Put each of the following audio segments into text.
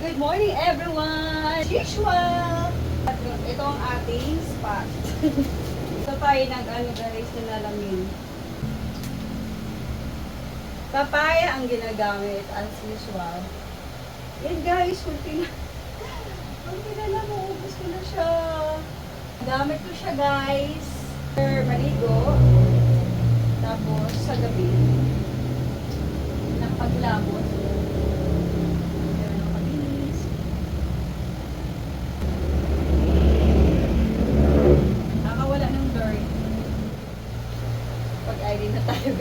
Good morning everyone! As usual! Ito ang ating spot. Ito tayo guys na nalamin. Papaya ang ginagamit as usual. Yan guys, kunti na lang, maubos ko na siya. Gamit ko siya guys. Maligo. Tapos sa gabi, napaglamot. Pag-ID na tayo.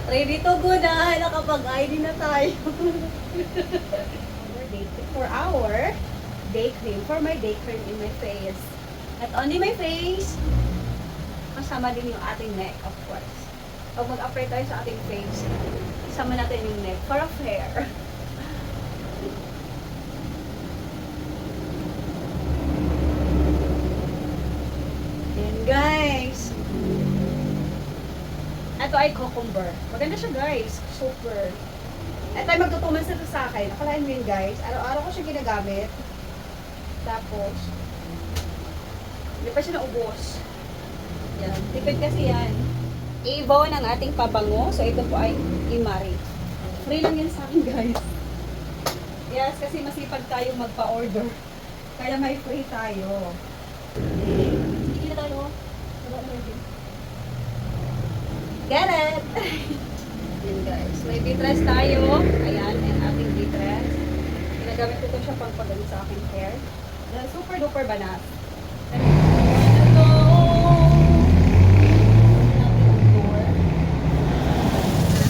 Ready to go na. Nakapag-ID na tayo. For our day cream. For my day cream in my face. Not only my face, kasama din yung ating neck, of course. Pag mag-apply tayo sa ating face, kasama natin yung neck for a hair. Yan guys. Ito ay cucumber. Maganda siya guys. Super. Ito ay magtutuman sa akin. Akalain mo yun guys. Araw-araw ko siya ginagamit. Tapos, hindi pa siya naubos. Yan. Tipid kasi yan. Ibaw ng ating pabango. So, ito po ay imari. Free lang yan sa akin guys. Yes, kasi masipag tayo magpa-order. Kaya may free tayo. Hindi na tayo. Get it! Yan guys. May bitres tayo. Ayan, ang ating bitres. Ginagamit ko ito siya pang pagano sa aking hair. Then, super duper banat.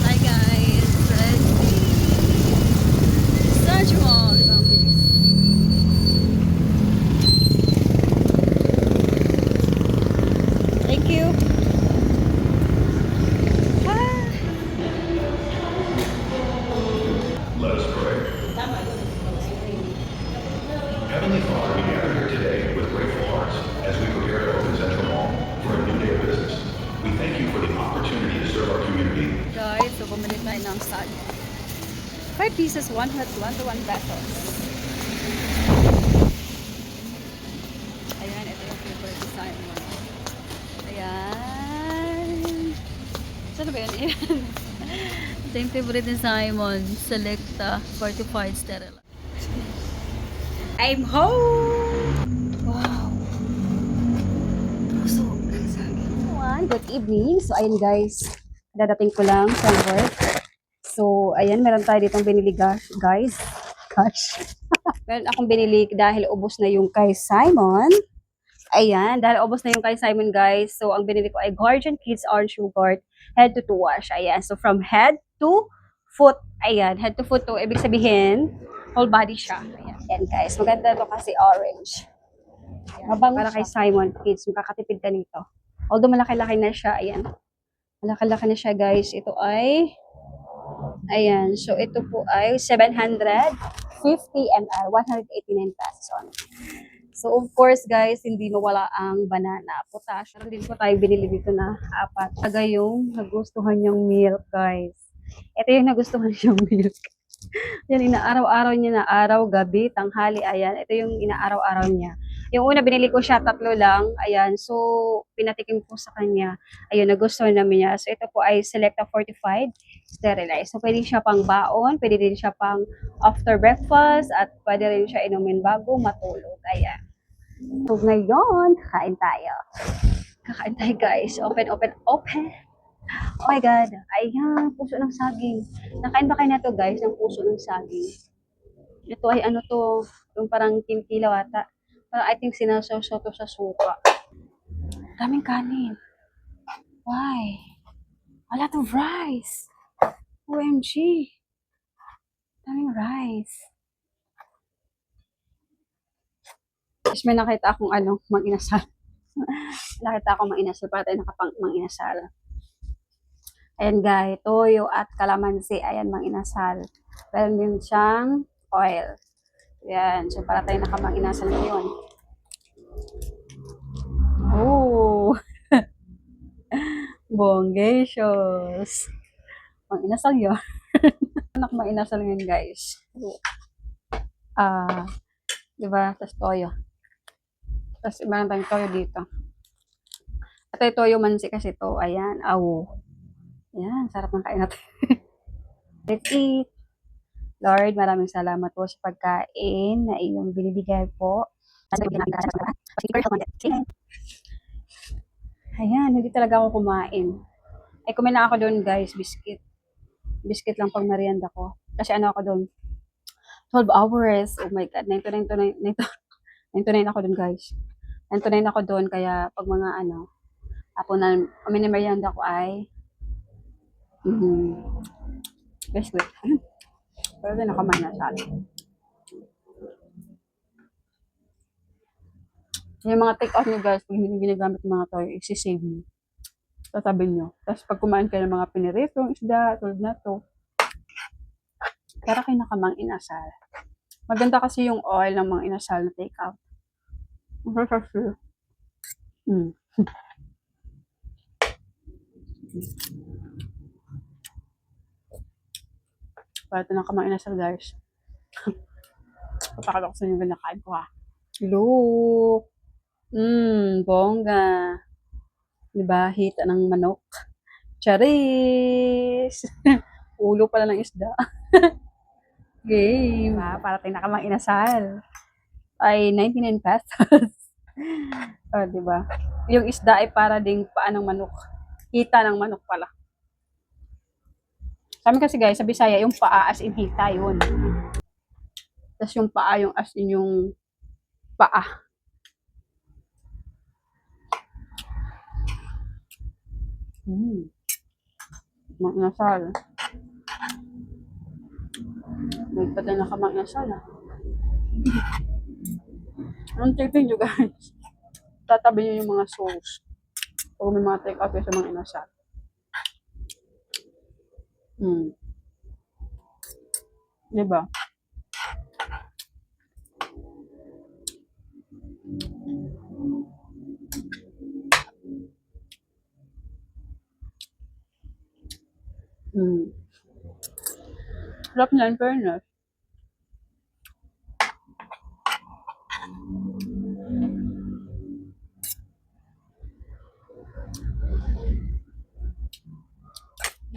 Hi guys. Ready. Search mo. Diba ang bilis? Thank you. Let us pray. Heavenly Father, we gather here today with grateful hearts as we prepare to open Central Mall for a new day of business. We thank you for the opportunity to serve our community. Guys, so bumili tayo ng sal. 5 pieces, 1 hot, 1 to 1 pesos. Ayan, ito yung favorite design mo. Ayan. Saan ba yun? Ayan. Ito yung favorite ni Simon. Selecta Fortified Sterile. I'm home! Wow! Puso. Good evening. So, ayan guys. Dadating ko lang sa work. So, ayan. Meron tayo ditong binili guys. Gosh. Meron akong binili dahil ubos na yung kay Simon. Ayan. Dahil ubos na yung kay Simon guys. So, ang binili ko ay Guardian Kids Orange Yogurt Head to Toe Wash. Ayan. So, from head to foot. Ayan. Head to foot to. Ibig sabihin, whole body siya. Ayan. Ayan guys. Maganda to kasi orange. Mabango para kay Simon Kids. Makakatipid ka nito. Although malaki-laki na siya. Ayan. Malaki-laki na siya guys. Ito ay ayan. So, ito po ay 750 ml. 189 pesos on. So, of course, guys, hindi mawala ang banana. Potash. Meron din po tayo binili dito na 4. Taga yung nagustuhan niyang milk, guys. Ito yung nagustuhan niyang milk. Yan, inaaraw-araw niya na araw, gabi, tanghali, ayan. Ito yung inaaraw-araw niya. Yung una, binili ko siya 3 lang, ayan. So, pinatikim ko sa kanya. Ayun, nagustuhan namin niya. So, ito po ay Selecta Fortified Sterilized. So, pwede siya pang baon, pwede din siya pang after breakfast, at pwede rin siya inumin bago matulog. Ayan. So, ngayon, kakain tayo. Kakain tayo, guys. Open, open, open. Oh my God. Ayan, puso ng saging. Nakain ba kayo na to guys, ng puso ng saging? Ito ay ano to, yung parang kimkilaw ata. Parang I think sinasaw-saw to sa suka. Daming kanin. Why? A lot of rice. OMG. Daming rice. Tapos may nakita akong mang-inasal. Nakita akong mang-inasal. Para tayo nakapang mang-inasal. Ayan guys, toyo at kalamansi. Ayan, mang-inasal. Meron din siyang oil. Ayan, so para tayo nakamang-inasal ngayon. Oh! Bongacious! Mang-inasal yun. Anak mang-inasal ngayon guys. Ah, di ba? Tapos toyo. Tapos meron tayong toyo dito. Ito yung toyo mansi kasi to. Ayan. Aw. Ayan. Sarap ng kain natin. Let's eat. Lord, maraming salamat po sa pagkain na iyong binibigay po. Ayan, hindi talaga ako kumain. Ay, kumain na ako doon guys, biscuit. Biscuit lang pang merienda ko. Kasi ano ako doon, 12 hours. Oh my God, 9 to 9 to 9, 9 to 9 to 9 ako doon guys. 9 to 9 ako doon, kaya pag mga ano, ako na, merienda ko ay, biscuit. Pero din ako man na sala. Yung mga take out nyo guys, pag hindi ginagamit yung mga toy, isi-save nyo. Tatabi nyo. Tapos pag kumain kayo ng mga piniritong isda, tulad na to, para kayo nakamang inasal. Maganda kasi yung oil ng mga inasal na take out. Mm. Para ito nakamang inasal guys. Papakala ko sa inyo nakain ko ha. Look! Bongga. Diba? Hita ng manok. Charis! Ulo pala ng isda. Game. Diba? Para tayo nakamang inasal. Ay 99 pesos. Oh, diba? Yung isda ay para ding paa ng manok. Hita ng manok pala. Sa amin kasi guys, sa Bisaya, yung paa as in hita yun. Tapos yung paa, yung as in yung paa. Mga inasal. Nagpatay na ka mga inasal ha. Anong tipin nyo guys? Tatabi nyo yung mga sauce. Pag may mga take out sa mga inasal. Diba? Sarap niya in fairness.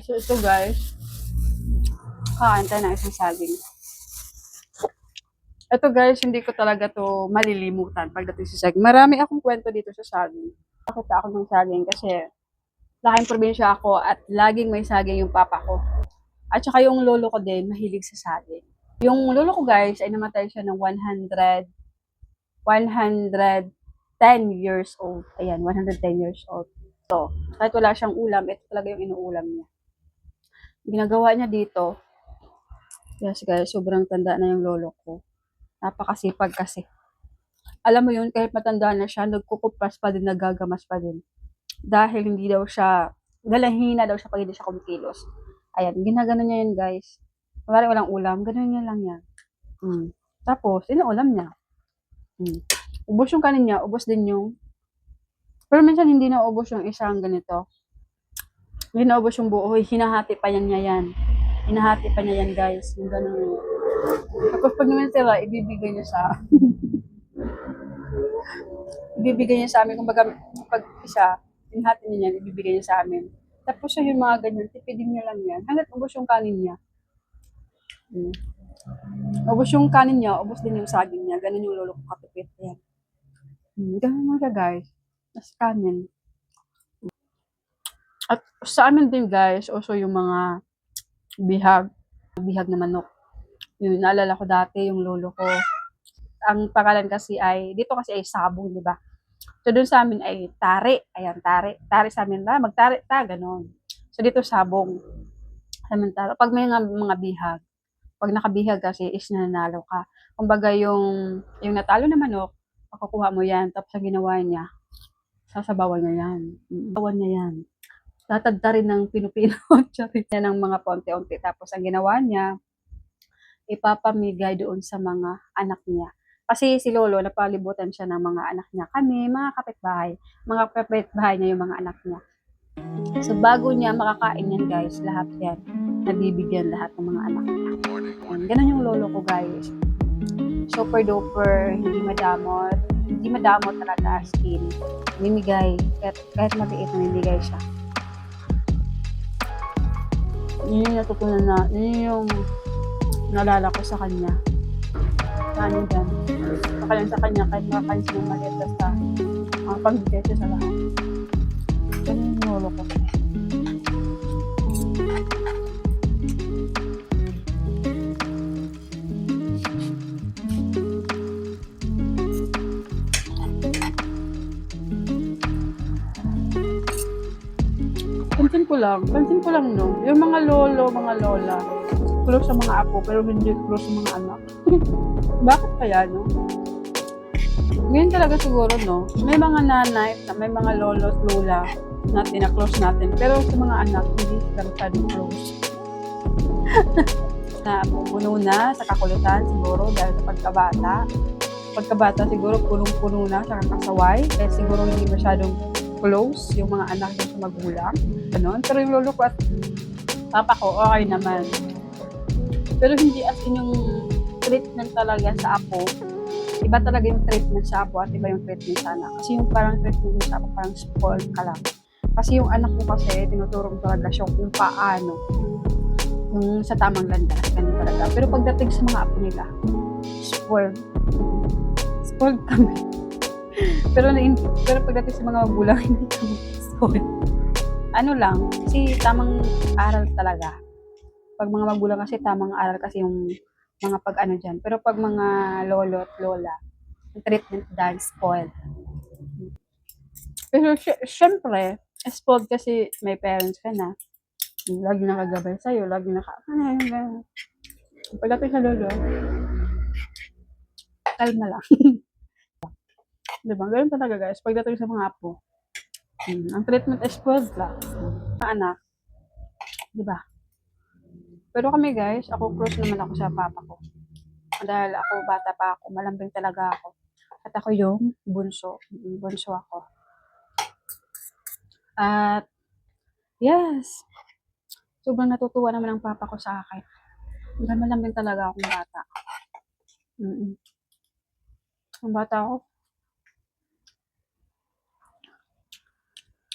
So ito guys, kain tayo ng isang saging. Ito guys, hindi ko talaga to malilimutan pagdating sa saging. Marami akong kwento dito sa saging. Nakita ako ng saging kasi laking probinsya ako at laging may saging yung papa ko. At saka yung lolo ko din, mahilig sa saging. Yung lolo ko guys, ay namatay siya ng 110 years old. Ayan, 110 years old. So, kahit wala siyang ulam, ito talaga yung inuulam niya. Ginagawa niya dito, yes guys, sobrang tanda na yung lolo ko. Napakasipag kasi. Alam mo yun, kahit matanda na siya, nagkukupas pa din, nagagamas pa din. Dahil hindi daw siya, galahina daw siya pag hindi siya kumikilos. Ayan, ginagano niya yun guys. Kumari walang ulam, ganun niya lang yan. Tapos, inuulam niya. Ubos yung kanin niya, ubos din yung, pero minsan hindi na ubos yung isang ganito. Hindi na ubos yung buo, hinahati pa niya yan. Hinahati pa niya yan guys, yung ganun. Tapos pag naman sila, ibibigay niya sa amin. Kumbaga, pag isa, hinahati niya yan, ibibigay niya sa amin. Tapos siya yung mga ganyan, tipidin niya lang yan. Hanggat ubos yung kanin niya. Ubos yung kanin niya, ubos din yung saging niya. Ganun yung lolo ko katipid. Yan. Ganun mo siya guys. Mas kanin. At sa amin din guys, also yung mga bihag na manok. Yun, naalala ko dati yung lolo ko. Ang pangalan kasi ay, dito kasi ay sabong, di ba? So, doon sa amin ay tare. Ayan, tare. Tare sa amin ba? Magtare ta, ganon. So, dito sabong. Samantala, pag may mga bihag, pag nakabihag kasi is nanalo ka. Kumbaga yung natalo na manok, makukuha mo yan. Tapos ang ginawa niya, sasabawan niya yan. Sabawan niya yan. Tatadta rin ng pinupino. Charit niya ng mga konti-unti. Tapos ang ginawa niya, ipapamigay doon sa mga anak niya. Kasi si Lolo, napalibutan siya ng mga anak niya. Kami, mga kapitbahay niya yung mga anak niya. So, bago niya makakain yan, guys, lahat yan, nabibigyan lahat ng mga anak niya. And, ganun yung lolo ko, guys. super duper, hindi madamot talaga as in. Mimigay, kahit maliit, namimigay siya. Yun yung natutunan na, yun yung naalala ko sa kanya. Ano dyan, sa kanya, kahit makakain siya ng maliit, basta pagbigay siya sa lahat. Ganun yung lolo ko. Pansin ko lang no, yung mga lolo, mga lola, close sa mga apo, pero hindi close sa mga anak. Bakit kaya no? Ngayon talaga siguro no, may mga nanay, may mga lolo, lola natin na close natin, pero sa mga anak, hindi sila masyadong close. Na puno na sa kakulitan siguro dahil sa pagkabata. Pagkabata siguro punong-puno na sa kakasaway, kaya siguro hindi masyadong close yung mga anak niya sa magulang. Ganun. Pero yung lolo ko at papa ko, okay naman. Pero hindi as in yung treatment talaga sa apo. Iba talaga yung treatment sa apo at iba yung treatment sa anak. Kasi yung parang treatment sa apo, parang spoiled ka lang. Kasi yung anak ko kasi, tinuturo ko talaga siya kung paano. Yung sa tamang landas, ganun talaga. Pero pagdating sa mga apo nila, spoiled. Spoiled kami. pero pagdating sa mga magulang, hindi kami spoiled. Ano lang, kasi tamang aral talaga. Pag mga magulang kasi tamang aral kasi yung mga pag-ano dyan. Pero pag mga lolo at lola, yung treatment dahil spoiled. Pero syempre, spoiled kasi may parents ka na. Lagi nakagabay sa'yo, lagi pagdating sa lolo, kalma lang. Diba? Ganun talaga guys, pagdating sa mga apo. Ang treatment is spoiled lang. Anak, diba? Pero kami guys, ako close naman ako sa papa ko. Dahil ako, bata pa ako, malambing talaga ako. At ako yung bunso. Bunso ako. At, yes, sobrang natutuwa naman ang papa ko sa akin. Dahil malambing talaga akong bata. Ang bata ako,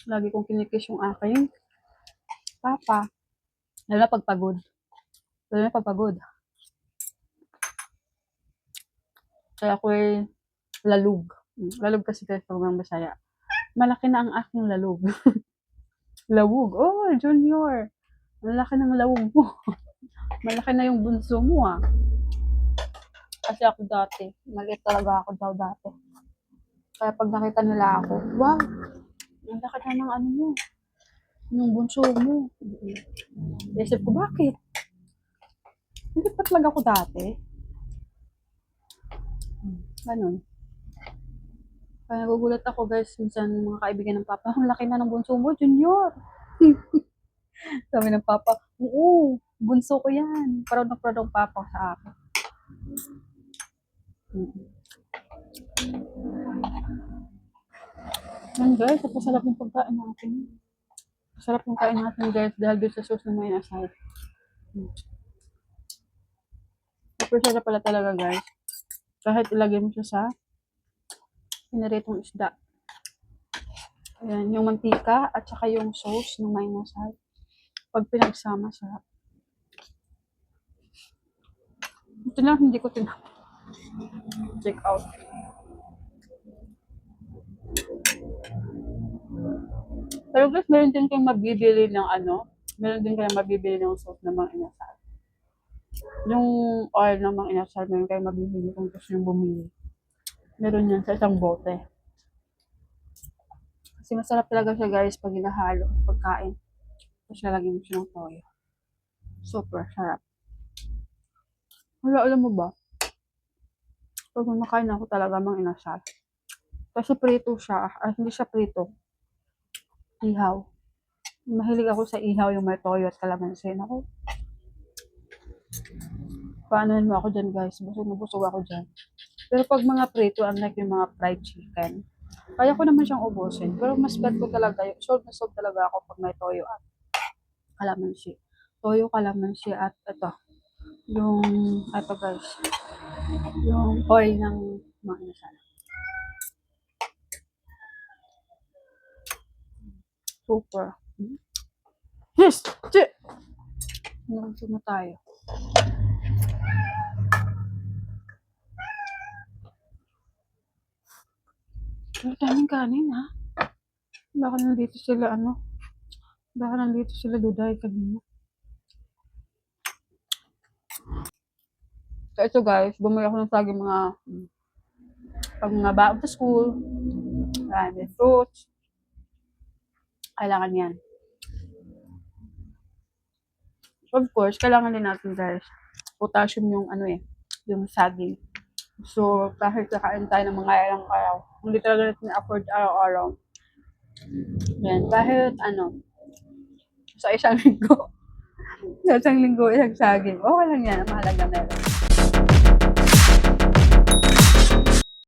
lagi kong kinikiss yung aking papa. Lalo na pagpagod. Kaya ako lalug. Lalug kasi guys pag mga Bisaya. Malaki na ang aking lalug. Lawug. Oh, Junior. Malaki ng lawug mo. Malaki na yung bunso mo ah. Kasi ako dati, maliit talaga ako daw dati. Kaya pag nakita nila ako, wow, ang laki na ng ano mo, ng bunso mo. Isip ko, bakit? Hindi pa talaga ako dati. Ganun. Kaya nagugulat ako guys, minsan mga kaibigan ng papa, ang laki na ng bunso mo, Junior. Sabi ng papa, oo, bunso ko yan. Proud na proud ang papa sa akin. Yan guys, napasarap yung pagkain natin. Masarap yung kain natin guys dahil doon sa sauce na may asal. Super sarap pala talaga guys. Kahit ilagay mo siya sa piniritong isda. Ayan, yung mantika at saka yung sauce ng may asal. Pag pinagsama sarap. Ito lang hindi ko check out. Pero guys, meron din kayong mabibili ng sauce ng mga inasal. Yung oil ng mga inasal, meron kayong mabibili kung gusto nyo bumili. Meron yan sa isang bote. Kasi masarap talaga siya guys pag hinahalo pagkain. Tapos nalagyan mo siya ng toyo. Super sarap. Wala, alam mo ba? Pag kumakain ako talaga mga inasal. Kasi prito siya. Hindi siya prito. Ihaw. Mahilig ako sa ihaw yung may toyo at kalamansi. Ako. Paanoin mo ako dyan guys. Busog ako dyan. Pero pag mga prito, unlike yung mga fried chicken, kaya ko naman siyang ubusin. Pero mas bet ko talaga, sold na sold talaga ako pag may toyo at kalamansi. Toyo, kalamansi at ito. Ito guys. yung oil ng mga nasala. Super. Yes! Naranso na tayo. Pero daming kanin, ha? Baka nandito sila, Duday kanina. So, ito guys, bumili ako ng saging pag mga baon sa school. May fruits. Kailangan yan. Of course, kailangan din natin guys, potassium yung saging. So, kahit kakain tayo ng mga ilang araw, hindi talaga natin afford araw-araw. Yan, kahit sa isang linggo, isang saging, okay lang yan, mahalaga meron.